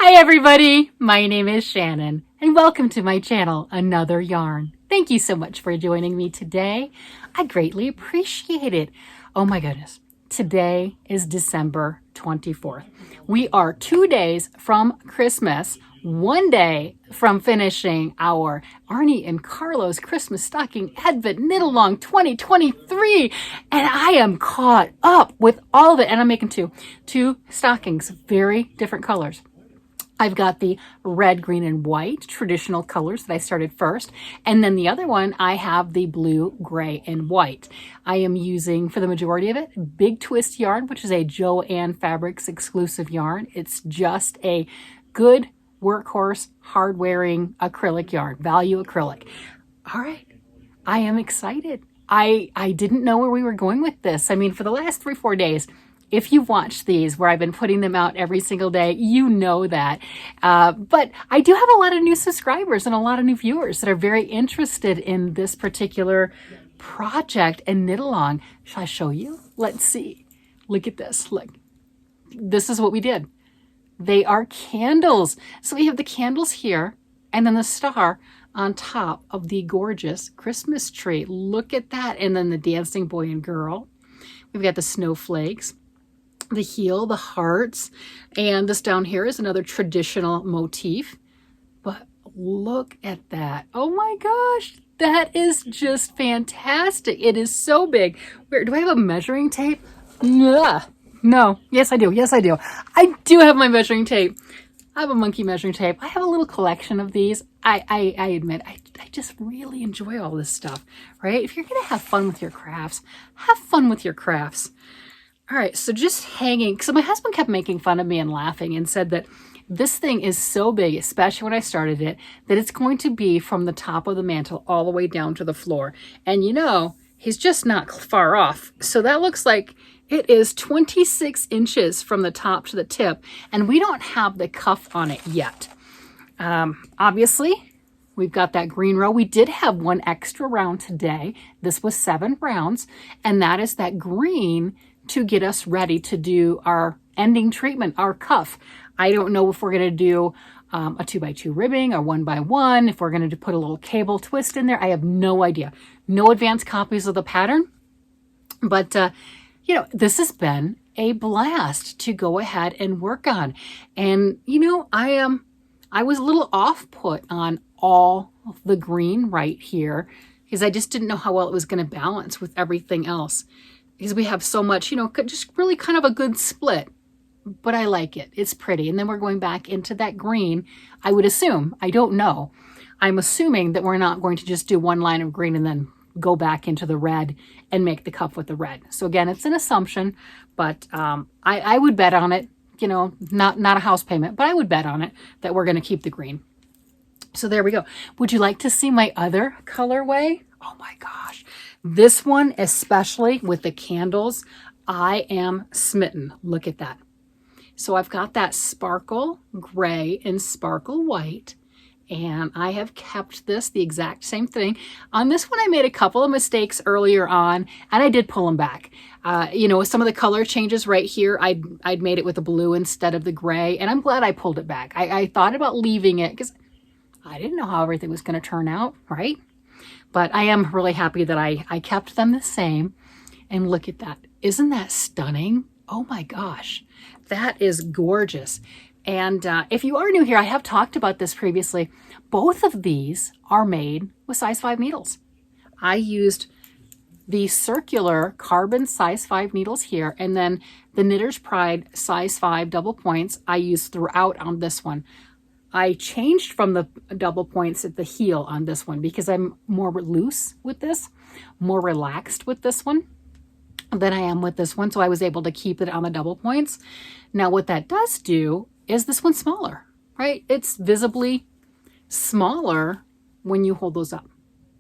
Hi everybody, my name is Shannon and welcome to my channel, Another Yarn. Thank you so much for joining me today. I greatly appreciate it. Oh my goodness, today is December 24th. We are 2 days from Christmas, 1 day from finishing our Arne and Carlos Christmas Stocking Advent Knit Along 2023, and I am caught up with all of it, and I'm making two stockings, very different colors. I've got the red, green, and white traditional colors that I started first. And then the other one, I have the blue, gray, and white. I am using, for the majority of it, Big Twist yarn, which is a Joann Fabrics exclusive yarn. It's just a good workhorse, hard-wearing acrylic yarn, value acrylic. All right, I am excited. I didn't know where we were going with this. I mean, for the last 3-4 days, if you've watched these where I've been putting them out every single day, you know that. But I do have a lot of new subscribers and a lot of new viewers that are very interested in this particular project and knit along. Shall I show you? Let's see. Look at this. Look, this is what we did. They are candles. So we have the candles here and then the star on top of the gorgeous Christmas tree. Look at that. And then the dancing boy and girl. We've got the snowflakes, the heel, the hearts, and this down here is another traditional motif. But look at that. Oh my gosh, that is just fantastic. It is so big. Where do I have a measuring tape? Ugh. No. Yes, I do. Yes, I do. I do have my measuring tape. I have a monkey measuring tape. I have a little collection of these. I admit, I just really enjoy all this stuff, right? If you're going to have fun with your crafts, have fun with your crafts. All right, so just hanging. So my husband kept making fun of me and laughing and said that this thing is so big, especially when I started it, that it's going to be from the top of the mantle all the way down to the floor. And you know, he's just not far off. So that looks like it is 26 inches from the top to the tip, and we don't have the cuff on it yet. Obviously, we've got that green row. We did have one extra round today. This was 7 rounds, and that is that green to get us ready to do our ending treatment, our cuff. I don't know if we're going to do a 2x2 ribbing or 1x1, if we're going to put a little cable twist in there. I have no idea. No advanced copies of the pattern, but you know, this has been a blast to go ahead and work on. And you know, I was a little off put on all the green right here because I just didn't know how well it was going to balance with everything else, because we have so much, you know, just really kind of a good split. But I like it. It's pretty. And then we're going back into that green. I would assume, I don't know. I'm assuming that we're not going to just do one line of green and then go back into the red and make the cuff with the red. So again, it's an assumption, but I would bet on it, you know, not a house payment, but I would bet on it that we're going to keep the green. So there we go. Would you like to see my other colorway? Oh my gosh. This one, especially with the candles, I am smitten. Look at that. So I've got that sparkle gray and sparkle white, and I have kept this the exact same thing. On this one, I made a couple of mistakes earlier on, and I did pull them back. You know, some of the color changes right here, I'd made it with the blue instead of the gray, and I'm glad I pulled it back. I thought about leaving it because I didn't know how everything was going to turn out, right? But I am really happy that I kept them the same. And look at that. Isn't that stunning? Oh my gosh, that is gorgeous. And if you are new here, I have talked about this previously. Both of these are made with size 5 needles. I used the circular carbon size 5 needles here, and then the Knitter's Pride size 5 double points I used throughout on this one. I changed from the double points at the heel on this one because I'm more loose with this, more relaxed with this one than I am with this one. So I was able to keep it on the double points. Now what that does do is this one's smaller, right? It's visibly smaller when you hold those up,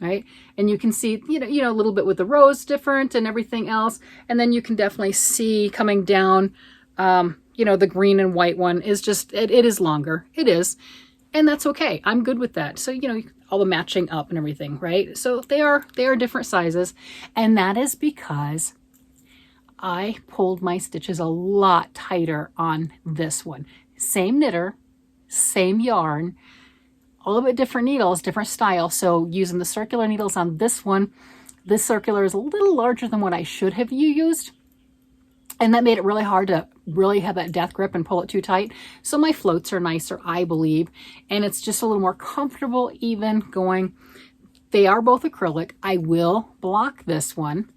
right? And you can see, you know, a little bit with the rows different and everything else. And then you can definitely see coming down, you know, the green and white one is just, it is longer. It is. And that's okay. I'm good with that. So, you know, all the matching up and everything, right? So they are different sizes. And that is because I pulled my stitches a lot tighter on this one. Same knitter, same yarn, a little bit different needles, different style. So using the circular needles on this one, this circular is a little larger than what I should have used. And that made it really hard to really have that death grip and pull it too tight. So my floats are nicer, I believe. And it's just a little more comfortable even going. They are both acrylic. I will block this one.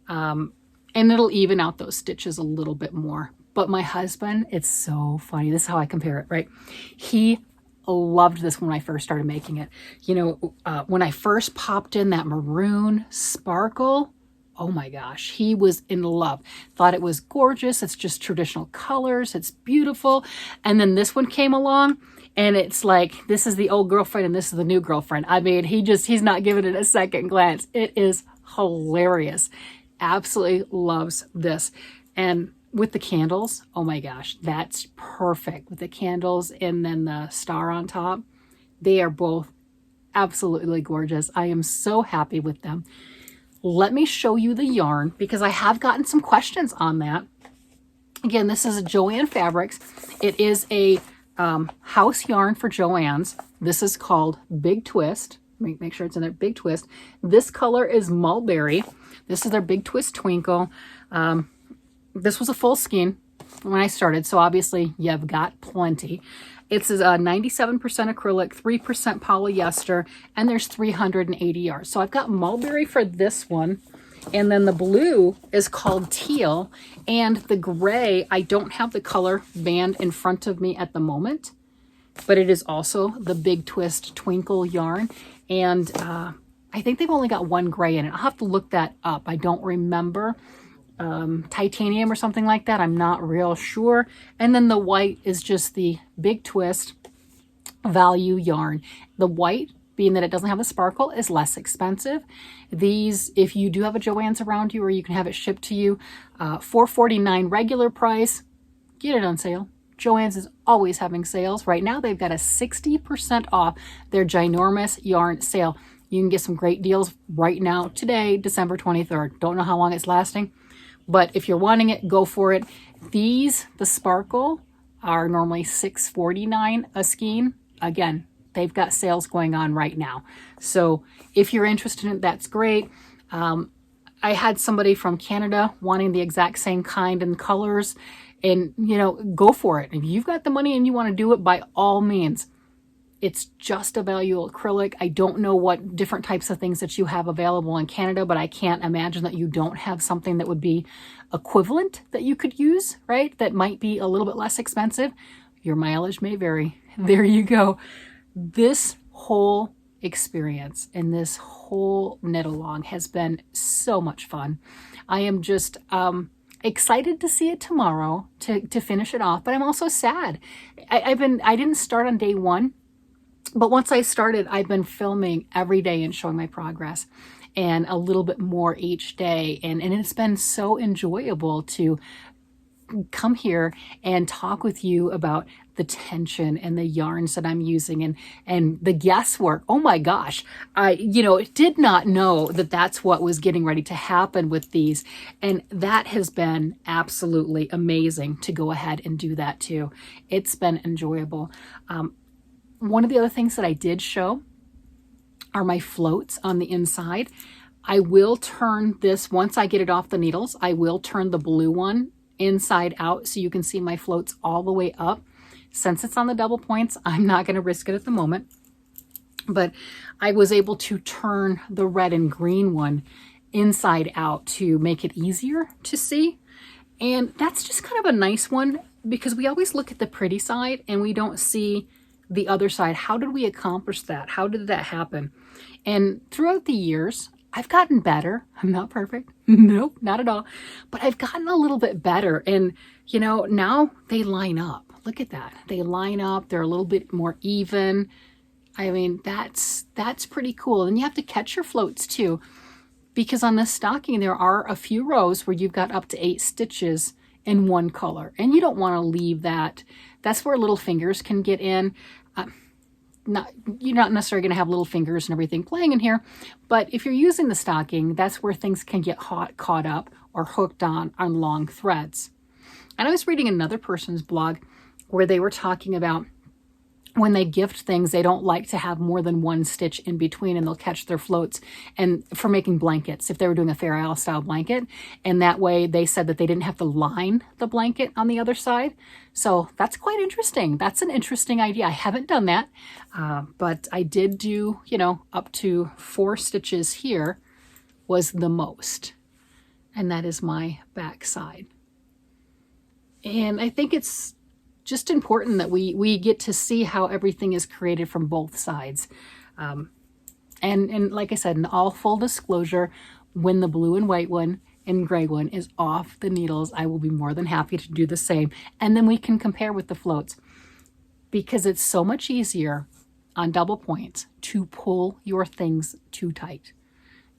And it'll even out those stitches a little bit more. But my husband, it's so funny. This is how I compare it, right? He loved this when I first started making it. You know, when I first popped in that maroon sparkle, oh my gosh, he was in love. Thought it was gorgeous. It's just traditional colors. It's beautiful. And then this one came along and it's like, this is the old girlfriend and this is the new girlfriend. I mean, he's not giving it a second glance. It is hilarious. Absolutely loves this. And with the candles, oh my gosh, that's perfect. With the candles and then the star on top, they are both absolutely gorgeous. I am so happy with them. Let me show you the yarn because I have gotten some questions on that. Again, this is a Joann Fabrics. It is a house yarn for Joann's. This is called Big Twist. Make sure it's in there, Big Twist. This color is Mulberry. This is their Big Twist Twinkle. This was a full skein when I started, so obviously you've got plenty. It's a 97% acrylic, 3% polyester, and there's 380 yards. So I've got Mulberry for this one, and then the blue is called Teal, and the gray, I don't have the color band in front of me at the moment, but it is also the Big Twist Twinkle yarn, and I think they've only got one gray in it. I'll have to look that up. I don't remember. Titanium or something like that. I'm not real sure. And then the white is just the Big Twist value yarn. The white, being that it doesn't have a sparkle, is less expensive. These, if you do have a Joann's around you or you can have it shipped to you, $4.49 regular price, get it on sale. Joann's is always having sales. Right now they've got a 60% off their ginormous yarn sale. You can get some great deals right now, today, December 23rd. Don't know how long it's lasting. But if you're wanting it, go for it. These, the sparkle, are normally $6.49 a skein. Again, they've got sales going on right now. So if you're interested in it, that's great. I had somebody from Canada wanting the exact same kind and colors. And, you know, go for it. If you've got the money and you want to do it, by all means. It's just a value acrylic. I don't know what different types of things that you have available in Canada, but I can't imagine that you don't have something that would be equivalent that you could use, right? That might be a little bit less expensive. Your mileage may vary. There you go. This whole experience and this whole knit along has been so much fun. I am just excited to see it tomorrow to finish it off, but I'm also sad. I didn't start on day one. But once I started, I've been filming every day and showing my progress and a little bit more each day. And it's been so enjoyable to come here and talk with you about the tension and the yarns that I'm using and the guesswork. Oh my gosh. I did not know that that's what was getting ready to happen with these. And that has been absolutely amazing to go ahead and do that too. It's been enjoyable. One of the other things that I did show are my floats on the inside. I will turn this, once I get it off the needles, I will turn the blue one inside out so you can see my floats all the way up. Since it's on the double points, I'm not going to risk it at the moment. But I was able to turn the red and green one inside out to make it easier to see. And that's just kind of a nice one because we always look at the pretty side and we don't see the other side. How did we accomplish that? How did that happen? And throughout the years, I've gotten better. I'm not perfect. Nope, not at all. But I've gotten a little bit better. And, now they line up. Look at that. They line up. They're a little bit more even. I mean, that's pretty cool. And you have to catch your floats too, because on this stocking, there are a few rows where you've got up to 8 stitches in one color. And you don't want to leave that. That's where little fingers can get in. You're not necessarily going to have little fingers and everything playing in here, but if you're using the stocking, that's where things can get caught up or hooked on long threads. And I was reading another person's blog where they were talking about when they gift things, they don't like to have more than one stitch in between, and they'll catch their floats. And for making blankets, if they were doing a Fair Isle style blanket, and that way they said that they didn't have to line the blanket on the other side. So that's quite interesting. That's an interesting idea. I haven't done that, but I did do, you know, up to 4 stitches here was the most. And that is my back side. And I think it's just important that we get to see how everything is created from both sides. And like I said, in all full disclosure, when the blue and white one and gray one is off the needles, I will be more than happy to do the same. And then we can compare with the floats, because it's so much easier on double points to pull your things too tight.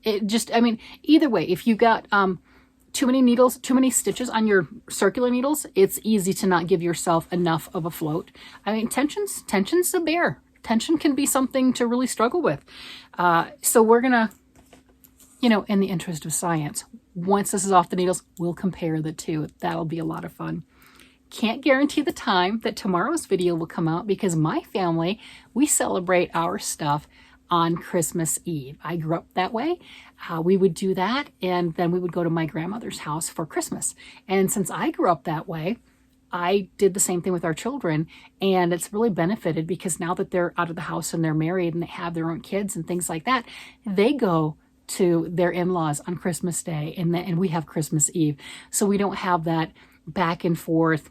It just, I mean, either way, if you got too many needles, too many stitches on your circular needles, it's easy to not give yourself enough of a float. I mean, tension's a bear. Tension can be something to really struggle with. So we're gonna, you know, in the interest of science, once this is off the needles, we'll compare the two. That'll be a lot of fun. Can't guarantee the time that tomorrow's video will come out, because my family, we celebrate our stuff on Christmas Eve. I grew up that way. We would do that, and then we would go to my grandmother's house for Christmas. And since I grew up that way, I did the same thing with our children, and it's really benefited, because now that they're out of the house and they're married and they have their own kids and things like that, they go to their in-laws on Christmas Day, and we have Christmas Eve. So we don't have that back and forth.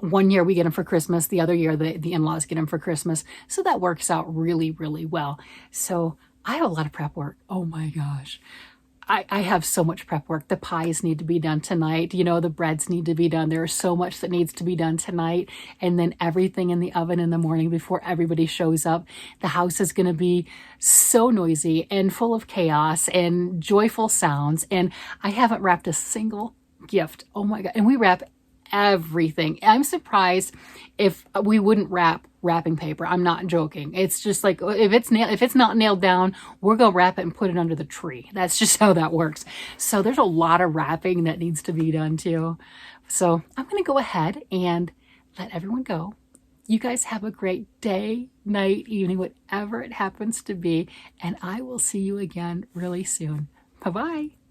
One year we get them for Christmas, the other year the in-laws get them for Christmas. So that works out really, really well. So I have a lot of prep work. Oh my gosh. I have so much prep work. The pies need to be done tonight. You know, the breads need to be done. There's so much that needs to be done tonight. And then everything in the oven in the morning before everybody shows up. The house is going to be so noisy and full of chaos and joyful sounds. And I haven't wrapped a single gift. Oh my God. And we wrap everything. I'm surprised if we wouldn't wrap wrapping paper. I'm not joking. It's just like, if it's not nailed down, we're going to wrap it and put it under the tree. That's just how that works. So there's a lot of wrapping that needs to be done too. So I'm going to go ahead and let everyone go. You guys have a great day, night, evening, whatever it happens to be. And I will see you again really soon. Bye-bye.